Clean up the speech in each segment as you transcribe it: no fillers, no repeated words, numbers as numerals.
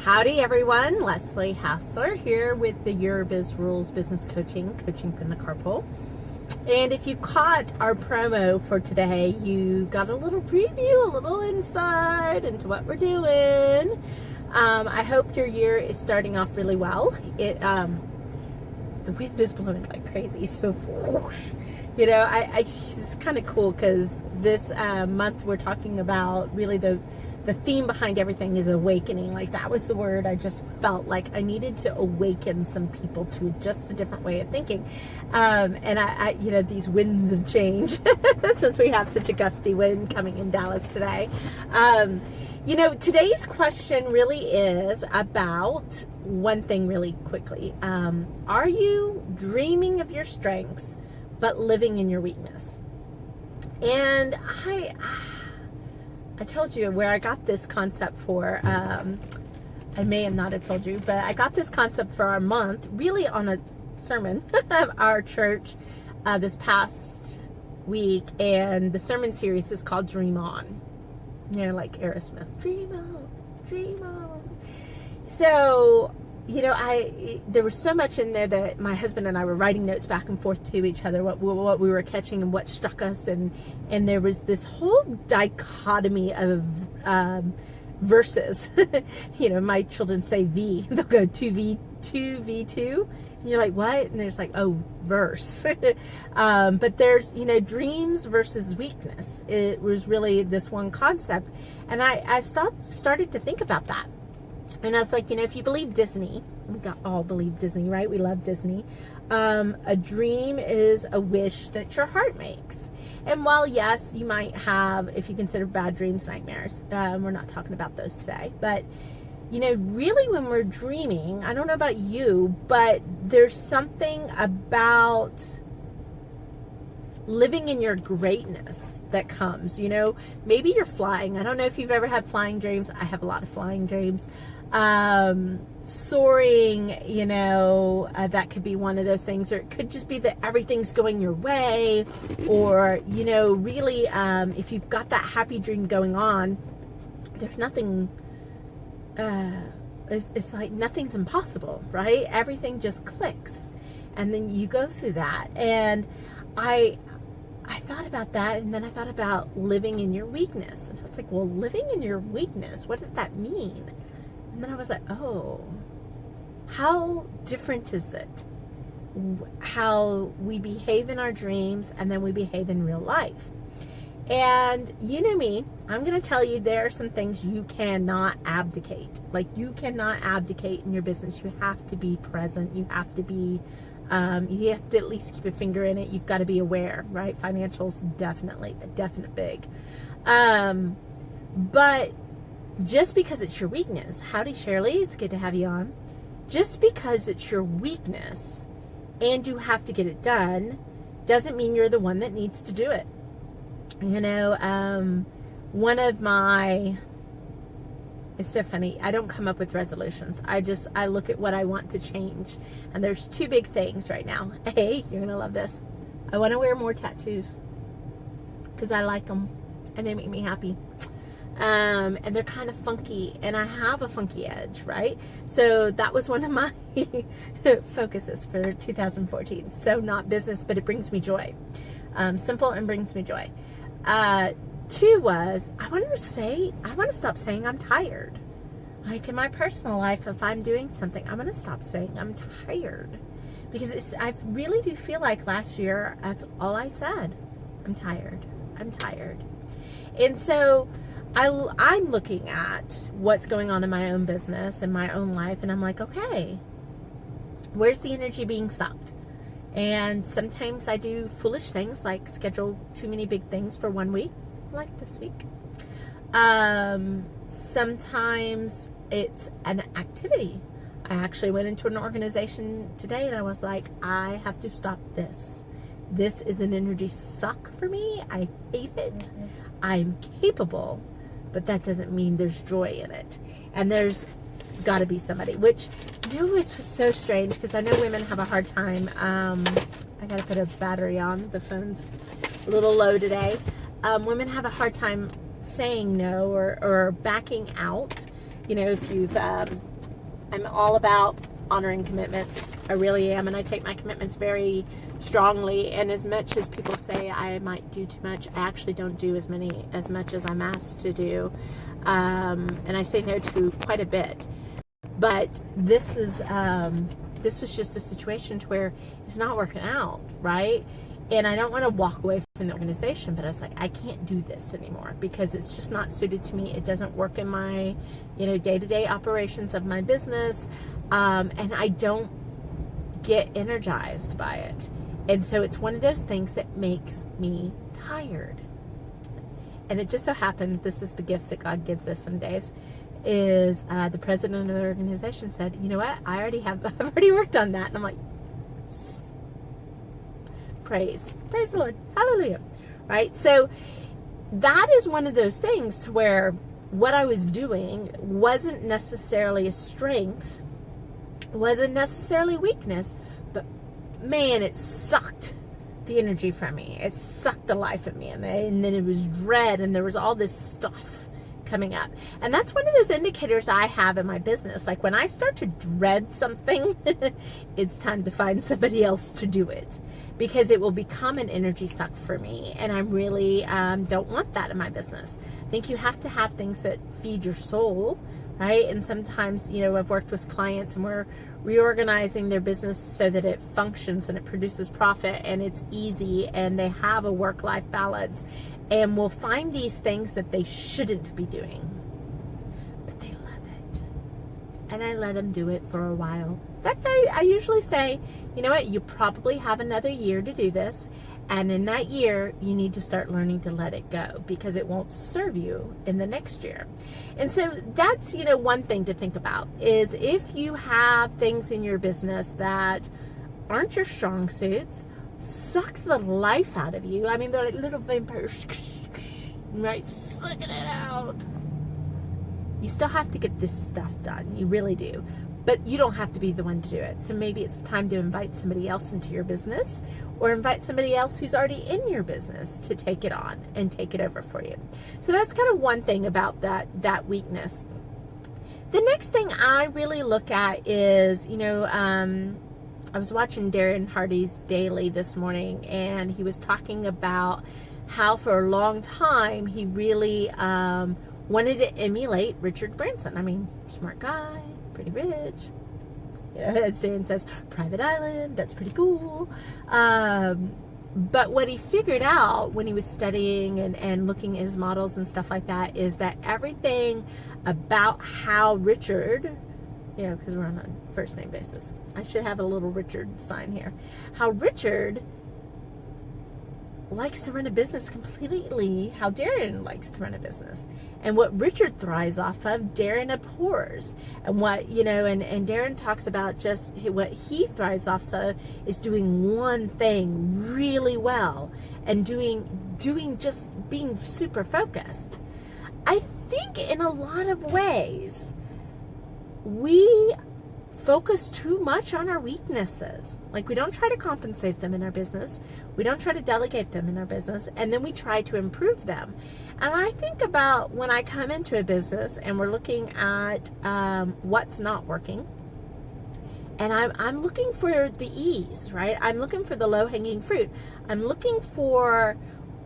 Howdy everyone, Leslie Hassler here with the Your Biz Rules Business Coaching from the carpool. And if you caught our promo for today, you got a little preview, a little insight into what we're doing. I hope your year is starting off really well. The wind is blowing like crazy, so you know, it's kind of cool because this month we're talking about really the theme behind everything is awakening. Like, that was the word. I just felt like I needed to awaken some people to just a different way of thinking. And I you know, these winds of change, since we have such a gusty wind coming in Dallas today. You know, today's question really is about one thing really quickly. Are you dreaming of your strengths, but living in your weakness? And I told you where I got this concept for. I may have not have told you, but I got this concept for our month really on a sermon of our church this past week, and the sermon series is called Dream On. You know, like Aerosmith, dream on, dream on. So, you know, there was so much in there that my husband and I were writing notes back and forth to each other, what we were catching and what struck us, and there was this whole dichotomy of verses. You know, my children say V, they'll go 2V, 2V2, and you're like, what? And there's like, oh, verse. But there's, you know, dreams versus weakness. It was really this one concept, and I started to think about that. And I was like, you know, if you believe Disney, we all believe Disney, right? We love Disney. A dream is a wish that your heart makes. And while, yes, you might have, if you consider bad dreams, nightmares, we're not talking about those today. But, you know, really when we're dreaming, I don't know about you, but there's something about living in your greatness that comes, you know. Maybe you're flying. I don't know if you've ever had flying dreams. I have a lot of flying dreams. Soaring, you know, that could be one of those things, or it could just be that everything's going your way, or, you know, really, if you've got that happy dream going on, there's nothing, it's like nothing's impossible, right? Everything just clicks, and then you go through that. And I thought about that, and then I thought about living in your weakness, and I was like, well, living in your weakness, what does that mean? And then I was like, oh, how different is it? How we behave in our dreams and then we behave in real life. And you know me, I'm going to tell you there are some things you cannot abdicate. Like, you cannot abdicate in your business. You have to be present. You have to be, you have to at least keep a finger in it. You've got to be aware, right? Financials, definitely, a definite big. But just because it's your weakness, howdy Shirley, it's good to have you on. Just because it's your weakness and you have to get it done doesn't mean you're the one that needs to do it. You know, one of my, it's so funny, I don't come up with resolutions. I look at what I want to change. And there's two big things right now. Hey, you're going to love this. I want to wear more tattoos because I like them and they make me happy. And they're kind of funky, and I have a funky edge, right? So that was one of my focuses for 2014. So not business, but it brings me joy. Simple and brings me joy. Two was, I want to stop saying I'm tired. Like, in my personal life, if I'm doing something, I'm going to stop saying I'm tired. Because I really do feel like last year, that's all I said. I'm tired. I'm tired. And so I'm looking at what's going on in my own business and my own life, and I'm like, okay, where's the energy being sucked? And sometimes I do foolish things like schedule too many big things for 1 week, like this week. Sometimes it's an activity. I actually went into an organization today and I was like, I have to stop this. This is an energy suck for me. I hate it. I'm capable, but that doesn't mean there's joy in it. And there's got to be somebody, which, you know, it's so strange because I know women have a hard time. I got to put a battery on. The phone's a little low today. Women have a hard time saying no or backing out. You know, if you've I'm all about honoring commitments. I really am, and I take my commitments very strongly. And as much as people say I might do too much, I actually don't do as much as I'm asked to do. And I say no to quite a bit. But this was just a situation to where it's not working out, right? And I don't want to walk away from the organization, but I was like, I can't do this anymore because it's just not suited to me. It doesn't work in my, day-to-day operations of my business. And I don't get energized by it. And so it's one of those things that makes me tired. And it just so happened, this is the gift that God gives us some days, is the president of the organization said, you know what, I've already worked on that. And I'm like, praise the Lord, hallelujah, right? So that is one of those things where what I was doing wasn't necessarily a strength, wasn't necessarily weakness, but man, it sucked the energy from me. It sucked the life of me, and then it was dread, and there was all this stuff coming up. And that's one of those indicators I have in my business. Like when I start to dread something, it's time to find somebody else to do it, because it will become an energy suck for me, and I really don't want that in my business. I think you have to have things that feed your soul, right? And sometimes, I've worked with clients and we're reorganizing their business so that it functions and it produces profit and it's easy and they have a work-life balance, and will find these things that they shouldn't be doing, but they love it. And I let them do it for a while. In fact, I usually say, you know what, you probably have another year to do this, and in that year you need to start learning to let it go, because it won't serve you in the next year. And so that's, one thing to think about is if you have things in your business that aren't your strong suits, suck the life out of you. I mean, they're like little vampires, right? Sucking it out. You still have to get this stuff done. You really do. But you don't have to be the one to do it. So maybe it's time to invite somebody else into your business, or invite somebody else who's already in your business to take it on and take it over for you. So that's kind of one thing about that weakness. The next thing I really look at is, I was watching Darren Hardy's Daily this morning, and he was talking about how for a long time he really wanted to emulate Richard Branson. I mean, smart guy, pretty rich. As Darren says, private island, that's pretty cool. But what he figured out when he was studying and looking at his models and stuff like that is that everything about how Richard, because we're on a first name basis, I should have a little Richard sign here. How Richard likes to run a business completely how Darren likes to run a business. And what Richard thrives off of, Darren abhors. And what, and Darren talks about just what he thrives off of is doing one thing really well and just being super focused. I think in a lot of ways, we focus too much on our weaknesses. Like, we don't try to compensate them in our business. We don't try to delegate them in our business. And then we try to improve them. And I think about when I come into a business and we're looking at what's not working. And I'm looking for the ease, right? I'm looking for the low-hanging fruit. I'm looking for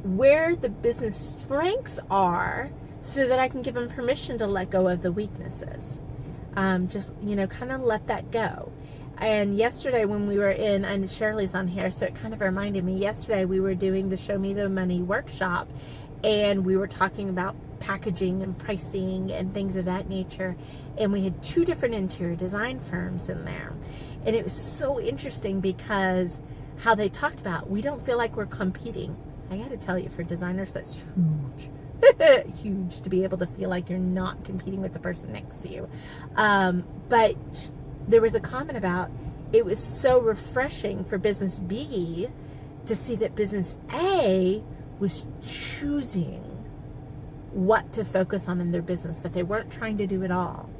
where the business strengths are so that I can give them permission to let go of the weaknesses. Just, kind of let that go. And yesterday when we were in, and Shirley's on here, so it kind of reminded me, yesterday we were doing the Show Me the Money workshop, and we were talking about packaging and pricing and things of that nature. And we had 2 different interior design firms in there. And it was so interesting because how they talked about, we don't feel like we're competing. I got to tell you, for designers, that's huge. Huge to be able to feel like you're not competing with the person next to you. But there was a comment about it was so refreshing for business B to see that business A was choosing what to focus on in their business, that they weren't trying to do it all.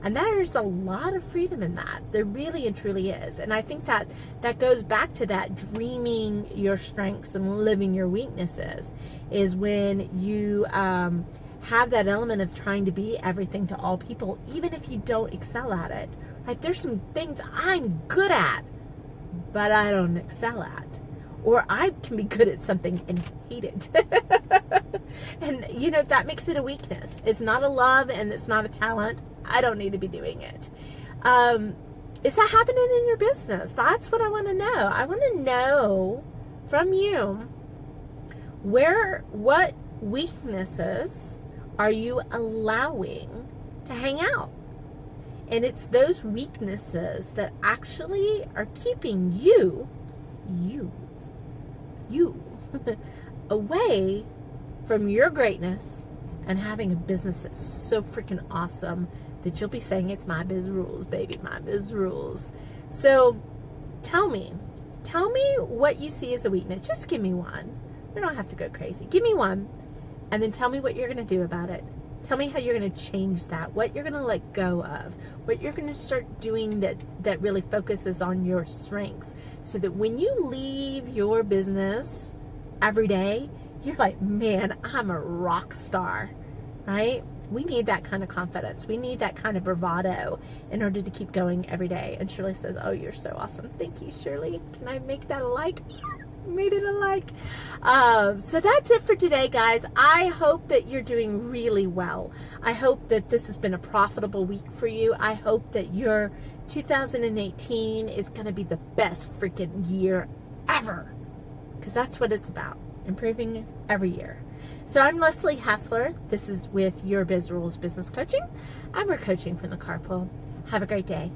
And there's a lot of freedom in that. There really and truly is. And I think that goes back to that dreaming your strengths and living your weaknesses, is when you have that element of trying to be everything to all people, even if you don't excel at it. Like, there's some things I'm good at, but I don't excel at. Or I can be good at something and hate it. And, that makes it a weakness. It's not a love and it's not a talent. I don't need to be doing it. Is that happening in your business? That's what I want to know. I want to know from you, what weaknesses are you allowing to hang out? And it's those weaknesses that actually are keeping you away from your greatness and having a business that's so freaking awesome that you'll be saying, it's my biz rules, baby, my biz rules. So tell me what you see as a weakness. Just give me one. We don't have to go crazy. Give me one, and then tell me what you're going to do about it. Tell me how you're going to change that, what you're going to let go of, what you're going to start doing that really focuses on your strengths, so that when you leave your business every day, you're like, man, I'm a rock star, right? We need that kind of confidence. We need that kind of bravado in order to keep going every day. And Shirley says, oh, you're so awesome. Thank you, Shirley. Can I make that a like? Made it a like. So that's it for today, guys. I hope that you're doing really well. I hope that this has been a profitable week for you. I hope that your 2018 is going to be the best freaking year ever, because that's what it's about, improving every year. So I'm Leslie Hassler. This is with Your Biz Rules Business Coaching, and we're coaching from the carpool. Have a great day.